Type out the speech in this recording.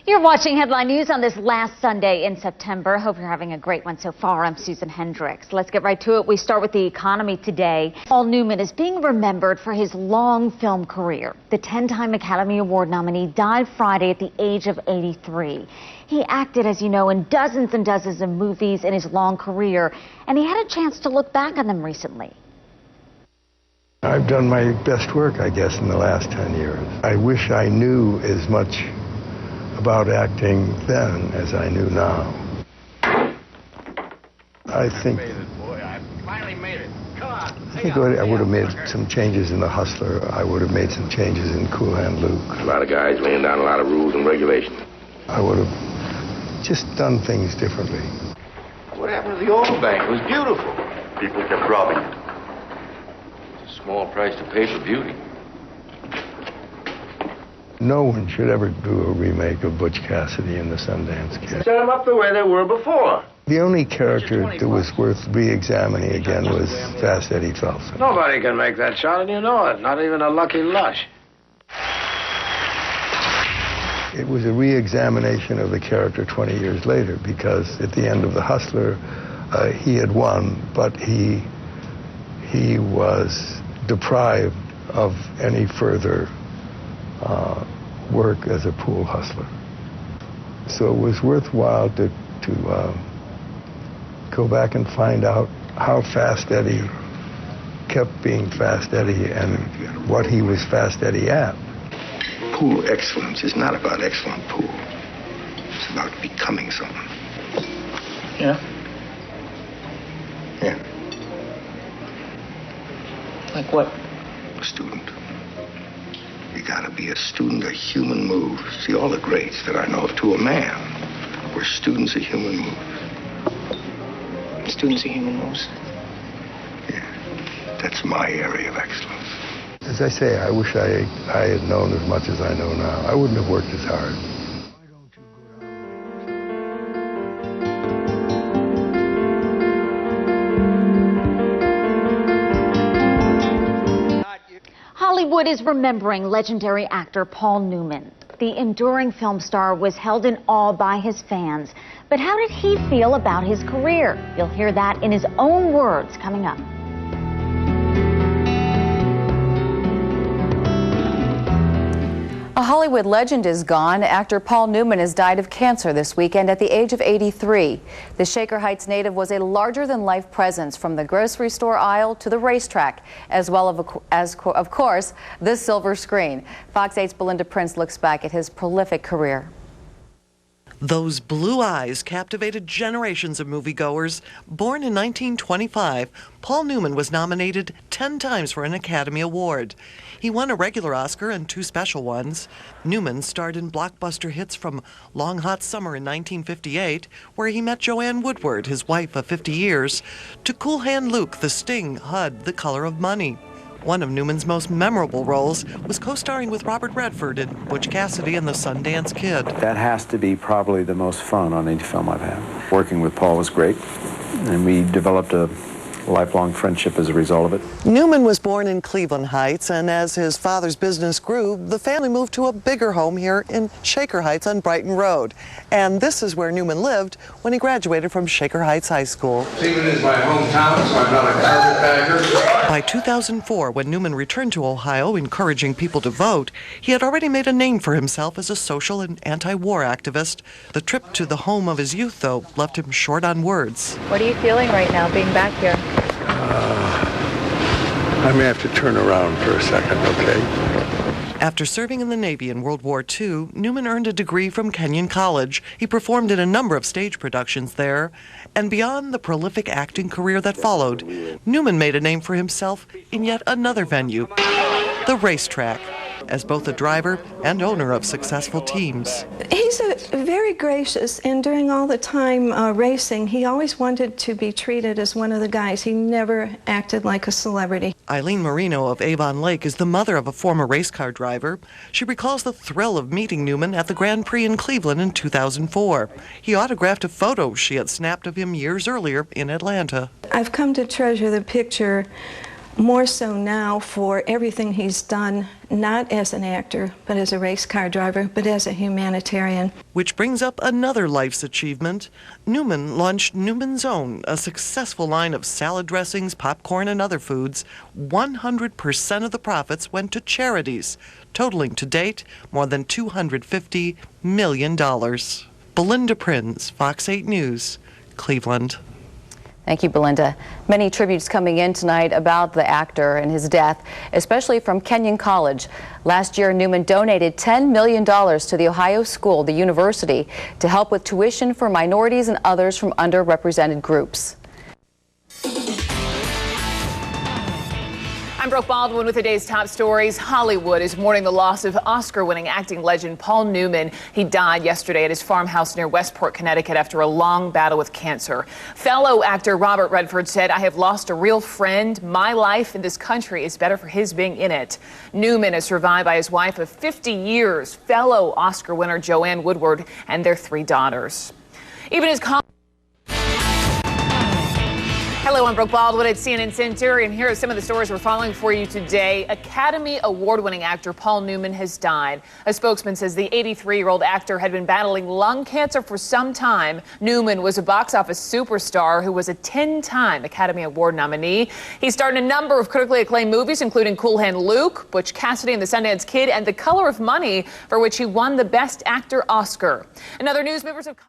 You're watching Headline News on this last Sunday in September. Hope you're having a great one so far. I'm Susan Hendricks. Let's get right to it. We start with the economy today. Paul Newman is being remembered for his long film career. The 10-time Academy Award nominee died Friday at the age of 83. He acted, as you know, in dozens and dozens of movies in his long career, and he had a chance to look back on them recently. I've done my best work, I guess, in the last 10 years. I wish I knew as much about acting then as I knew now. I think I would have made some changes in The Hustler. I would have made some changes in Cool Hand Luke. A lot of guys laying down a lot of rules and regulations. I would have just done things differently. What happened to the old bank? It was beautiful. People kept robbing it. It's a small price to pay for beauty. No one should ever do a remake of Butch Cassidy and the Sundance Kid. Set them up the way they were before. The only character that was worth re-examining again was Fast Eddie Felsen. Nobody can make that shot, and you know it. Not even a Lucky Lush. It was a re-examination of the character 20 years later, because at the end of The Hustler, he had won, but he was deprived of any further work as a pool hustler. So it was worthwhile to go back and find out how Fast Eddie kept being Fast Eddie and what he was Fast Eddie at. Pool excellence is not about excellent pool. It's about becoming someone. Yeah? Yeah. Like what? A student. You gotta be a student of human moves. See, all the greats that I know of to a man were students of human moves. Students of human moves. Yeah, that's my area of excellence. As I say, I wish I had known as much as I know now. I wouldn't have worked as hard. Hollywood is remembering legendary actor Paul Newman. The enduring film star was held in awe by his fans. But how did he feel about his career? You'll hear that in his own words coming up. A Hollywood legend is gone. Actor Paul Newman has died of cancer this weekend at the age of 83. The Shaker Heights native was a larger-than-life presence from the grocery store aisle to the racetrack, as well as, of course, the silver screen. Fox 8's Belinda Prince looks back at his prolific career. Those blue eyes captivated generations of moviegoers. Born in 1925, Paul Newman was nominated 10 times for an Academy Award. He won a regular Oscar and 2 special ones. Newman starred in blockbuster hits from Long Hot Summer in 1958, where he met Joanne Woodward, his wife of 50 years, to Cool Hand Luke, The Sting, HUD, The Color of Money. One of Newman's most memorable roles was co-starring with Robert Redford in Butch Cassidy and the Sundance Kid. That has to be probably the most fun on any film I've had. Working with Paul was great, and we developed a lifelong friendship as a result of it. Newman was born in Cleveland Heights, and as his father's business grew, the family moved to a bigger home here in Shaker Heights on Brighton Road. And this is where Newman lived when he graduated from Shaker Heights High School. Cleveland is my hometown, so I'm not a carpetbagger. By 2004, when Newman returned to Ohio, encouraging people to vote, he had already made a name for himself as a social and anti-war activist. The trip to the home of his youth, though, left him short on words. What are you feeling right now, being back here? I may have to turn around for a second, okay? After serving in the Navy in World War II, Newman earned a degree from Kenyon College. He performed in a number of stage productions there. And beyond the prolific acting career that followed, Newman made a name for himself in yet another venue, the racetrack, as both a driver and owner of successful teams. He's very gracious, and during all the time racing, he always wanted to be treated as one of the guys. He never acted like a celebrity. Eileen Marino of Avon Lake is the mother of a former race car driver. She recalls the thrill of meeting Newman at the Grand Prix in Cleveland in 2004. He autographed a photo she had snapped of him years earlier in Atlanta. I've come to treasure the picture more so now for everything he's done, not as an actor, but as a race car driver, but as a humanitarian. Which brings up another life's achievement. Newman launched Newman's Own, a successful line of salad dressings, popcorn, and other foods. 100% of the profits went to charities, totaling to date more than $250 million. Belinda Prinz, Fox 8 News, Cleveland. Thank you, Belinda. Many tributes coming in tonight about the actor and his death, especially from Kenyon College. Last year, Newman donated $10 million to the Ohio school, the university, to help with tuition for minorities and others from underrepresented groups. I'm Brooke Baldwin with today's top stories. Hollywood is mourning the loss of Oscar-winning acting legend Paul Newman. He died yesterday at his farmhouse near Westport, Connecticut after a long battle with cancer. Fellow actor Robert Redford said, "I have lost a real friend. My life in this country is better for his being in it." Newman is survived by his wife of 50 years, fellow Oscar winner Joanne Woodward, and their 3 daughters. Even his Hello, I'm Brooke Baldwin at CNN Center, and here are some of the stories we're following for you today. Academy Award-winning actor Paul Newman has died. A spokesman says the 83-year-old actor had been battling lung cancer for some time. Newman was a box office superstar who was a 10-time Academy Award nominee. He starred in a number of critically acclaimed movies, including Cool Hand Luke, Butch Cassidy and the Sundance Kid, and The Color of Money, for which he won the Best Actor Oscar. In other news, members of